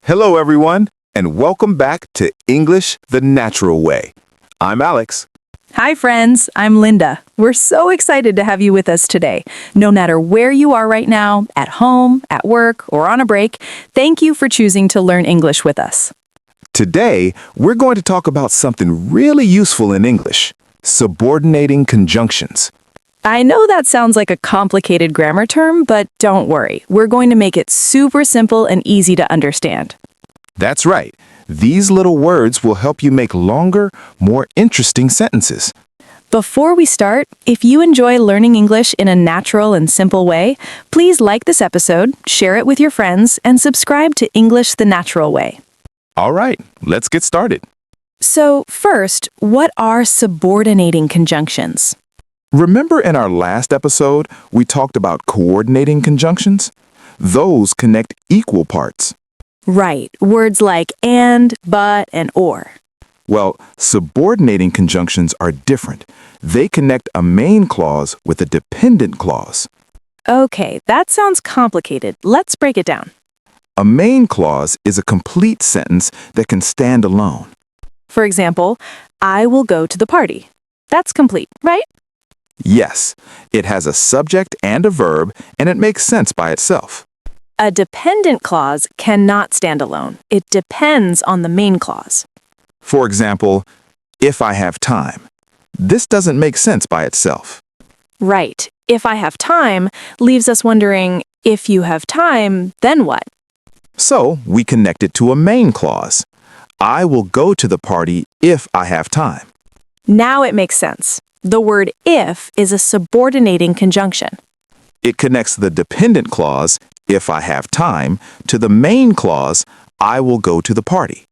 Hello, everyone, and welcome back to English the Natural Way. I'm Alex. Hi, friends. I'm Linda. We're so excited to have you with us today. No matter where you are right now, at home, at work, or on a break, thank you for choosing to learn English with us. Today, we're going to talk about something really useful in English, subordinating conjunctions. I know that sounds like a complicated grammar term, but don't worry. We're going to make it super simple and easy to understand. That's right. These little words will help you make longer, more interesting sentences. Before we start, if you enjoy learning English in a natural and simple way, please like this episode, share it with your friends, and subscribe to English the Natural Way. All right, let's get started. So, first, what are subordinating conjunctions? Remember in our last episode, we talked about coordinating conjunctions? Those connect equal parts. Right, words like and, but, and or. Well, subordinating conjunctions are different. They connect a main clause with a dependent clause. Okay, that sounds complicated. Let's break it down. A main clause is a complete sentence that can stand alone. For example, I will go to the party. That's complete, right? Yes, it has a subject and a verb, and it makes sense by itself. A dependent clause cannot stand alone. It depends on the main clause. For example, if I have time. This doesn't make sense by itself. Right. If I have time leaves us wondering, if you have time, then what? So we connect it to a main clause. I will go to the party if I have time. Now it makes sense. The word if is a subordinating conjunction. It connects the dependent clause, if I have time, to the main clause, I will go to the party.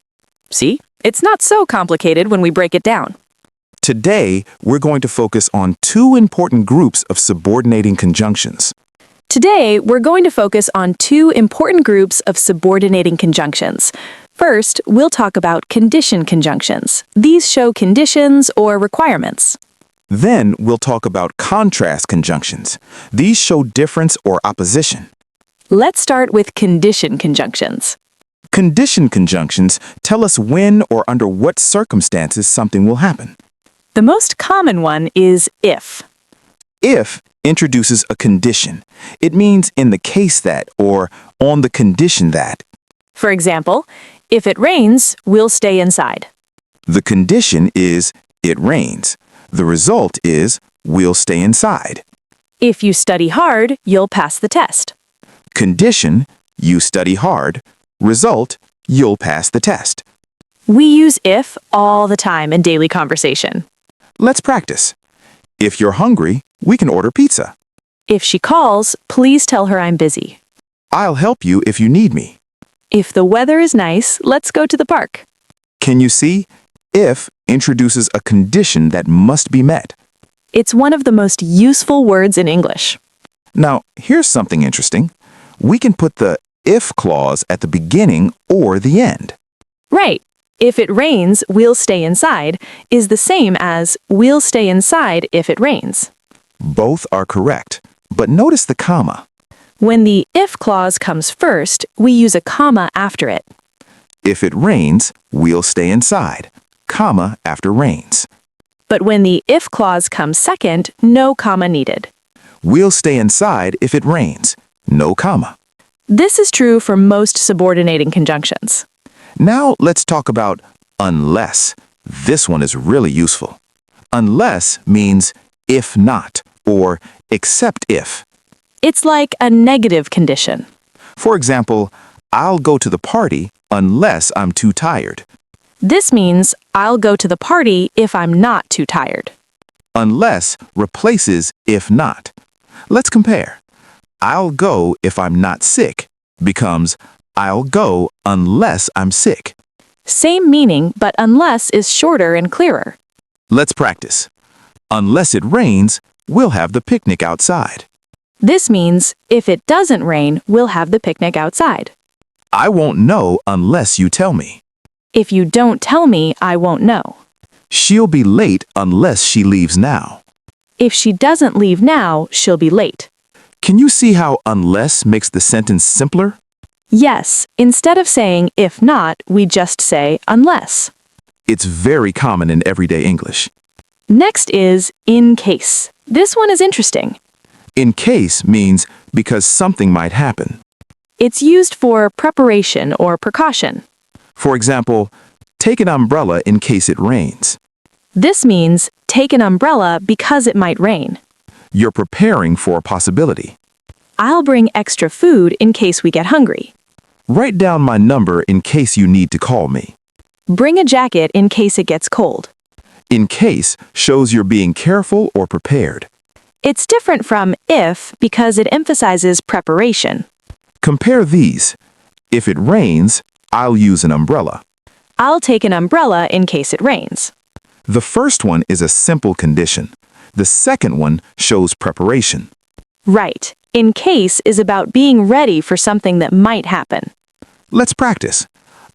See? It's not so complicated when we break it down. Today, we're going to focus on two important groups of subordinating conjunctions. Today, we're going to focus on two important groups of subordinating conjunctions. First, we'll talk about condition conjunctions. These show conditions or requirements. Then we'll talk about contrast conjunctions. These show difference or opposition. Let's start with condition conjunctions. Condition conjunctions tell us when or under what circumstances something will happen. The most common one is if. If introduces a condition. It means in the case that or on the condition that. For example, if it rains, we'll stay inside. The condition is it rains. The result is we'll stay inside. If you study hard, you'll pass the test. Condition, you study hard. Result, you'll pass the test. We use if all the time in daily conversation. Let's practice. If you're hungry, we can order pizza. If she calls, please tell her I'm busy. I'll help you if you need me. If the weather is nice, let's go to the park. Can you see? If introduces a condition that must be met. It's one of the most useful words in English. Now, here's something interesting. We can put the if clause at the beginning or the end. Right. If it rains, we'll stay inside is the same as we'll stay inside if it rains. Both are correct, but notice the comma. When the if clause comes first, we use a comma after it. If it rains, we'll stay inside, comma after rains. But when the if clause comes second, no comma needed. We'll stay inside if it rains, no comma. This is true for most subordinating conjunctions. Now let's talk about unless. This one is really useful. Unless means if not or except if. It's like a negative condition. For example, I'll go to the party unless I'm too tired. This means I'll go to the party if I'm not too tired. Unless replaces if not. Let's compare. I'll go if I'm not sick becomes I'll go unless I'm sick. Same meaning, but unless is shorter and clearer. Let's practice. Unless it rains, we'll have the picnic outside. This means if it doesn't rain, we'll have the picnic outside. I won't know unless you tell me. If you don't tell me, I won't know. She'll be late unless she leaves now. If she doesn't leave now, she'll be late. Can you see how unless makes the sentence simpler? Yes, instead of saying if not, we just say unless. It's very common in everyday English. Next is in case. This one is interesting. In case means because something might happen. It's used for preparation or precaution. For example, take an umbrella in case it rains. This means take an umbrella because it might rain. You're preparing for a possibility. I'll bring extra food in case we get hungry. Write down my number in case you need to call me. Bring a jacket in case it gets cold. In case shows you're being careful or prepared. It's different from if because it emphasizes preparation. Compare these. If it rains, I'll use an umbrella. I'll take an umbrella in case it rains. The first one is a simple condition. The second one shows preparation. Right. In case is about being ready for something that might happen. Let's practice.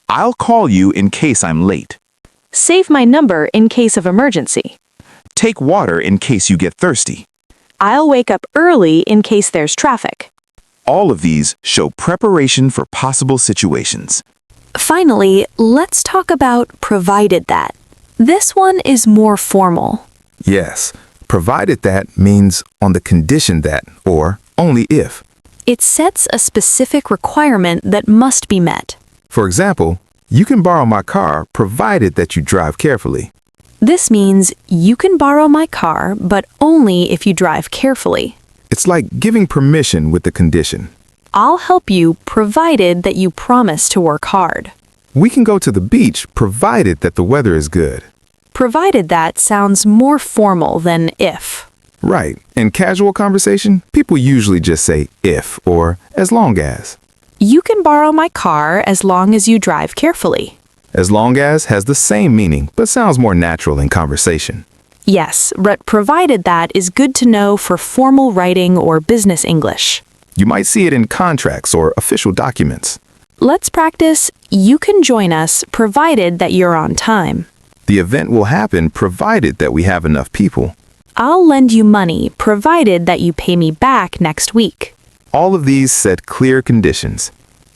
I'll call you in case I'm late. Save my number in case of emergency. Take water in case you get thirsty. I'll wake up early in case there's traffic. All of these show preparation for possible situations. Finally, let's talk about provided that. This one is more formal. Yes, provided that means on the condition that, or only if. It sets a specific requirement that must be met. For example, you can borrow my car provided that you drive carefully. This means you can borrow my car, but only if you drive carefully. It's like giving permission with the condition. I'll help you provided that you promise to work hard. We can go to the beach provided that the weather is good. Provided that sounds more formal than if. Right. In casual conversation, people usually just say if or as long as. You can borrow my car as long as you drive carefully. As long as has the same meaning, but sounds more natural in conversation. Yes, but provided that is good to know for formal writing or business English. You might see it in contracts or official documents. Let's practice, you can join us provided that you're on time. The event will happen provided that we have enough people. I'll lend you money provided that you pay me back next week. All of these set clear conditions.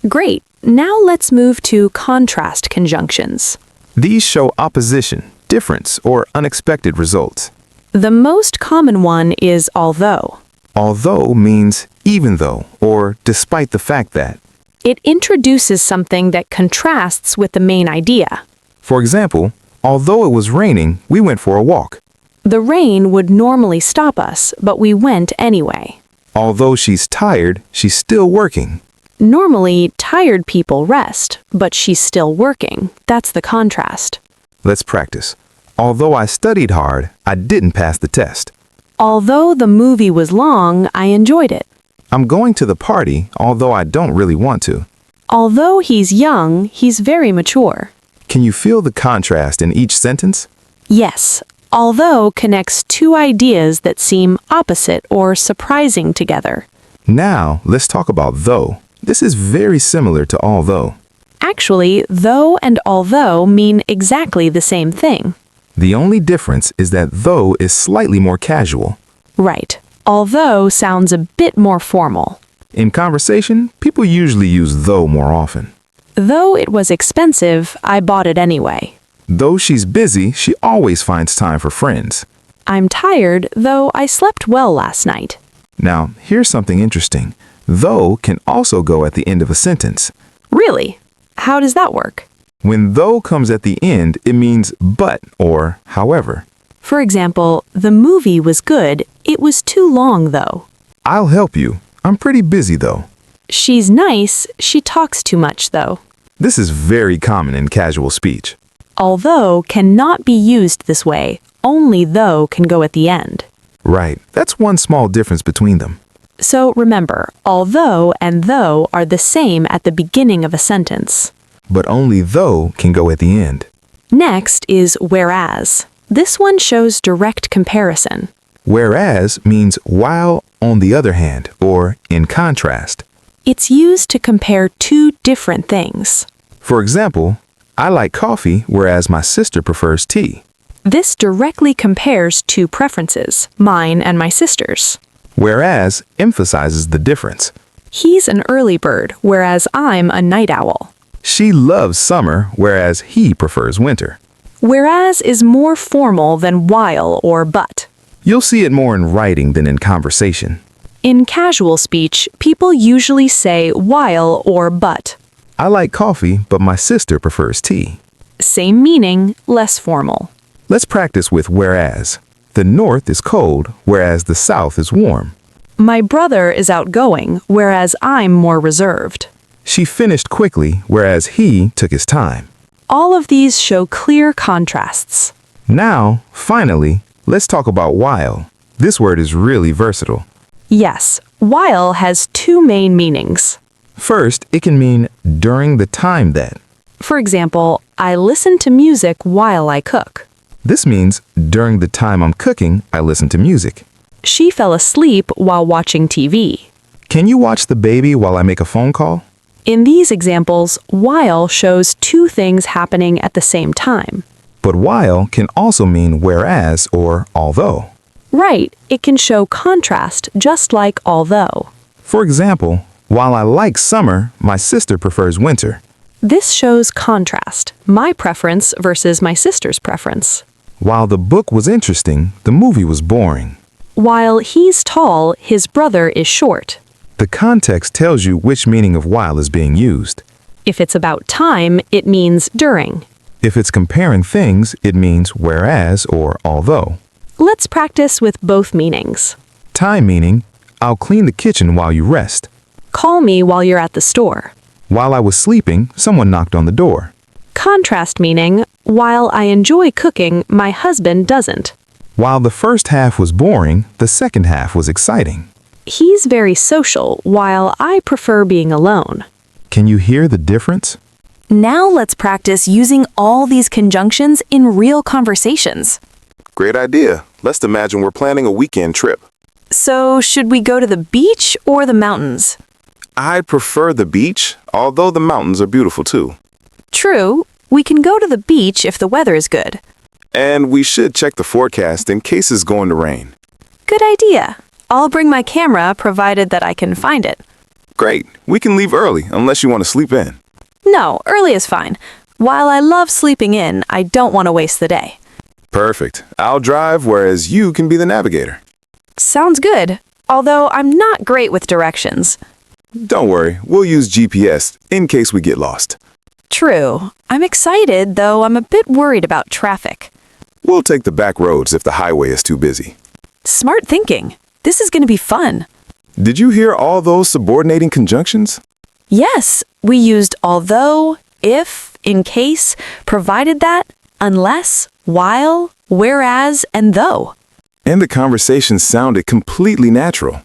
Great. Now let's move to contrast conjunctions. These show opposition, difference, or unexpected results. The most common one is although. Although means even though, or despite the fact that. It introduces something that contrasts with the main idea. For example, although it was raining, we went for a walk. The rain would normally stop us, but we went anyway. Although she's tired, she's still working. Normally, tired people rest, but she's still working. That's the contrast. Let's practice. Although I studied hard, I didn't pass the test. Although the movie was long, I enjoyed it. I'm going to the party, although I don't really want to. Although he's young, he's very mature. Can you feel the contrast in each sentence? Yes, although connects two ideas that seem opposite or surprising together. Now, let's talk about though. This is very similar to although. Actually, though and although mean exactly the same thing. The only difference is that though is slightly more casual. Right. Although sounds a bit more formal. In conversation, people usually use though more often. Though it was expensive, I bought it anyway. Though she's busy, she always finds time for friends. I'm tired, though I slept well last night. Now, here's something interesting. Though can also go at the end of a sentence. Really? How does that work? When though comes at the end, it means but or however. For example, the movie was good. It was too long, though. I'll help you. I'm pretty busy though. She's nice. She talks too much, though. This is very common in casual speech. Although cannot be used this way. Only though can go at the end. Right. That's one small difference between them. So remember, although and though are the same at the beginning of a sentence. But only though can go at the end. Next is whereas. This one shows direct comparison. Whereas means while, on the other hand, or in contrast. It's used to compare two different things. For example, I like coffee, whereas my sister prefers tea. This directly compares two preferences, mine and my sister's. Whereas emphasizes the difference. He's an early bird, whereas I'm a night owl. She loves summer, whereas he prefers winter. Whereas is more formal than while or but. You'll see it more in writing than in conversation. In casual speech, people usually say while or but. I like coffee, but my sister prefers tea. Same meaning, less formal. Let's practice with whereas. The north is cold, whereas the south is warm. My brother is outgoing, whereas I'm more reserved. She finished quickly, whereas he took his time. All of these show clear contrasts. Now, finally, let's talk about while. This word is really versatile. Yes, while has two main meanings. First, it can mean during the time that. For example, I listen to music while I cook. This means during the time I'm cooking, I listen to music. She fell asleep while watching TV. Can you watch the baby while I make a phone call? In these examples, while shows two things happening at the same time. But while can also mean whereas or although. Right, it can show contrast just like although. For example, while I like summer, my sister prefers winter. This shows contrast, my preference versus my sister's preference. While the book was interesting, the movie was boring. While he's tall, his brother is short. The context tells you which meaning of while is being used. If it's about time, it means during. If it's comparing things, it means whereas or although. Let's practice with both meanings. Time meaning, I'll clean the kitchen while you rest. Call me while you're at the store. While I was sleeping, someone knocked on the door. Contrast meaning, while I enjoy cooking, my husband doesn't. While the first half was boring, the second half was exciting. He's very social, while I prefer being alone. Can you hear the difference? Now let's practice using all these conjunctions in real conversations. Great idea. Let's imagine we're planning a weekend trip. So, should we go to the beach or the mountains? I'd prefer the beach, although the mountains are beautiful too. True, we can go to the beach if the weather is good. And we should check the forecast in case it's going to rain. Good idea. I'll bring my camera provided that I can find it. Great. We can leave early unless you want to sleep in. No, early is fine. While I love sleeping in, I don't want to waste the day. Perfect. I'll drive, whereas you can be the navigator. Sounds good, although I'm not great with directions. Don't worry, we'll use GPS in case we get lost. True. I'm excited, though I'm a bit worried about traffic. We'll take the back roads if the highway is too busy. Smart thinking. This is going to be fun. Did you hear all those subordinating conjunctions? Yes, we used although, if, in case, provided that, unless, while, whereas, and though. And the conversation sounded completely natural.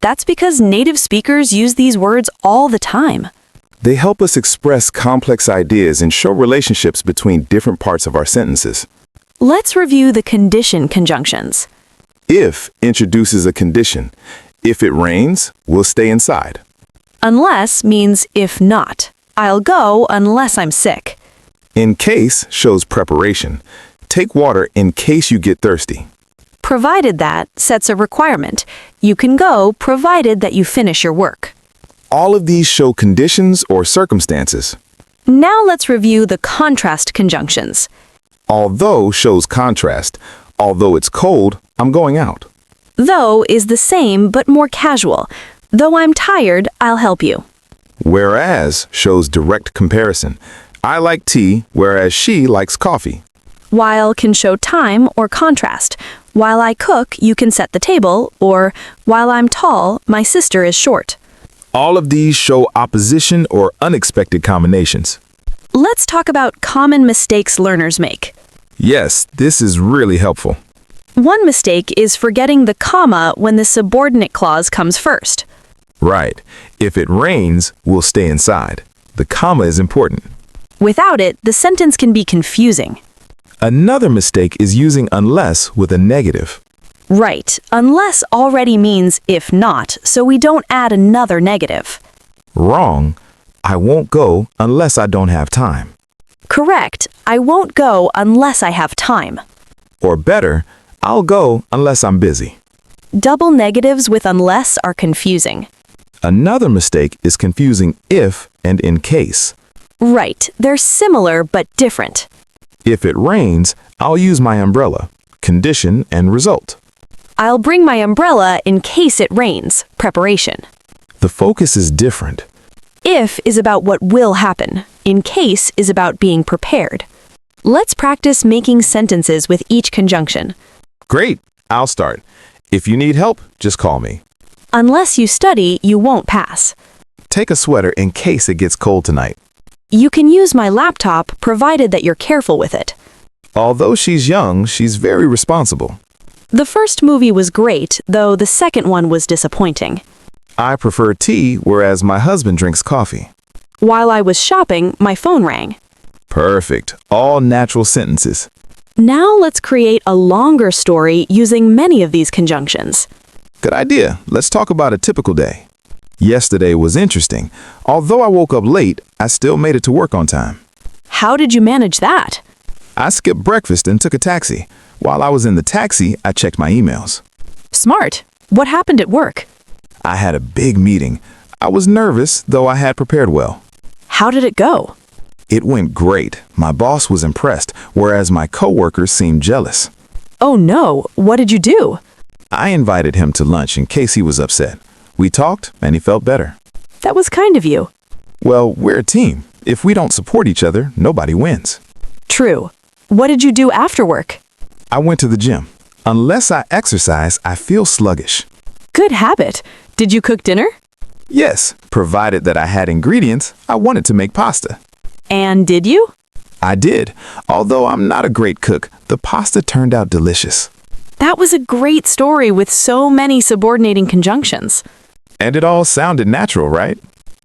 That's because native speakers use these words all the time. They help us express complex ideas and show relationships between different parts of our sentences. Let's review the condition conjunctions. If introduces a condition. If it rains, we'll stay inside. Unless means if not. I'll go unless I'm sick. In case shows preparation. Take water in case you get thirsty. Provided that sets a requirement. You can go provided that you finish your work. All of these show conditions or circumstances. Now let's review the contrast conjunctions. Although shows contrast. Although it's cold, I'm going out. Though is the same but more casual. Though I'm tired, I'll help you. Whereas shows direct comparison. I like tea, whereas she likes coffee. While can show time or contrast. While I cook, you can set the table, or while I'm tall, my sister is short. All of these show opposition or unexpected combinations. Let's talk about common mistakes learners make. Yes, this is really helpful. One mistake is forgetting the comma when the subordinate clause comes first. Right. If it rains, we'll stay inside. The comma is important. Without it, the sentence can be confusing. Another mistake is using unless with a negative. Right, unless already means if not, so we don't add another negative. Wrong. I won't go unless I don't have time. Correct, I won't go unless I have time. Or better, I'll go unless I'm busy. Double negatives with unless are confusing. Another mistake is confusing if and in case. Right, they're similar but different. If it rains, I'll use my umbrella. Condition and result. I'll bring my umbrella in case it rains. Preparation. The focus is different. If is about what will happen. In case is about being prepared. Let's practice making sentences with each conjunction. Great, I'll start. If you need help, just call me. Unless you study, you won't pass. Take a sweater in case it gets cold tonight. You can use my laptop provided that you're careful with it. Although she's young, she's very responsible. The first movie was great, though the second one was disappointing. I prefer tea, whereas my husband drinks coffee. While I was shopping, my phone rang. Perfect. All natural sentences. Now let's create a longer story using many of these conjunctions. Good idea. Let's talk about a typical day. Yesterday was interesting. Although I woke up late, I still made it to work on time. How did you manage that? I skipped breakfast and took a taxi. While I was in the taxi, I checked my emails. Smart. What happened at work? I had a big meeting. I was nervous, though I had prepared well. How did it go? It went great. My boss was impressed, whereas my coworkers seemed jealous. Oh no, what did you do? I invited him to lunch in case he was upset. We talked, and he felt better. That was kind of you. Well, we're a team. If we don't support each other, nobody wins. True. What did you do after work? I went to the gym. Unless I exercise, I feel sluggish. Good habit. Did you cook dinner? Yes, provided that I had ingredients, I wanted to make pasta. And did you? I did. Although I'm not a great cook, the pasta turned out delicious. That was a great story with so many subordinating conjunctions. And it all sounded natural, right?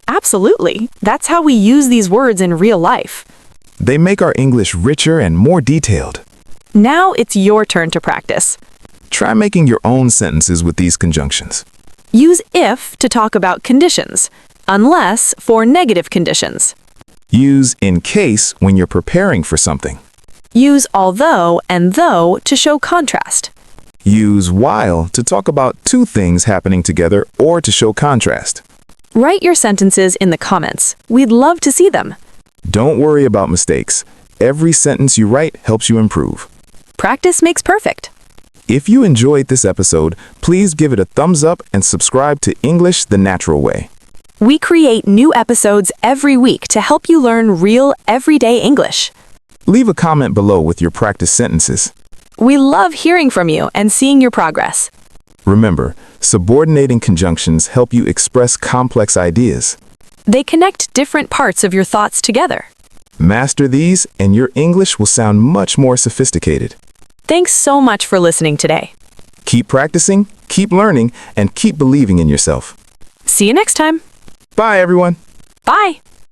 Absolutely. That's how we use these words in real life. They make our English richer and more detailed. Now it's your turn to practice. Try making your own sentences with these conjunctions. Use if to talk about conditions, unless for negative conditions. Use in case when you're preparing for something. Use although and though to show contrast. Use while to talk about two things happening together or to show contrast. Write your sentences in the comments. We'd love to see them. Don't worry about mistakes. Every sentence you write helps you improve. Practice makes perfect. If you enjoyed this episode, please give it a thumbs up and subscribe to English the Natural Way. We create new episodes every week to help you learn real, everyday English. Leave a comment below with your practice sentences. We love hearing from you and seeing your progress. Remember, subordinating conjunctions help you express complex ideas. They connect different parts of your thoughts together. Master these, and your English will sound much more sophisticated. Thanks so much for listening today. Keep practicing, keep learning, and keep believing in yourself. See you next time. Bye, everyone. Bye.